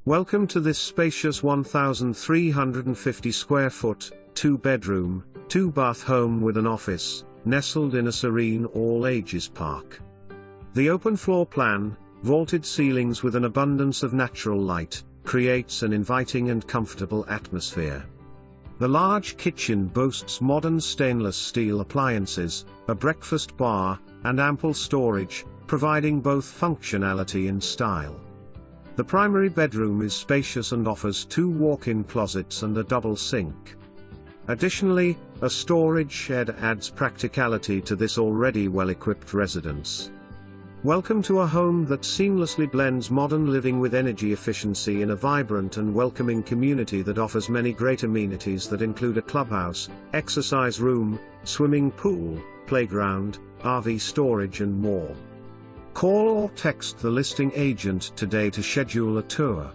Welcome to this spacious 1,350 square foot, 2-bedroom, 2-bath home with an office, nestled in a serene all-ages park. The open floor plan, vaulted ceilings with an abundance of natural light, creates an inviting and comfortable atmosphere. The large kitchen boasts modern stainless steel appliances, a breakfast bar, and ample storage, providing both functionality and style. The primary bedroom is spacious and offers 2 walk-in closets and a double sink. Additionally, a storage shed adds practicality to this already well-equipped residence. Welcome to a home that seamlessly blends modern living with energy efficiency in a vibrant and welcoming community that offers many great amenities that include a clubhouse, exercise room, swimming pool, playground, RV storage and more. Call or text the listing agent today to schedule a tour.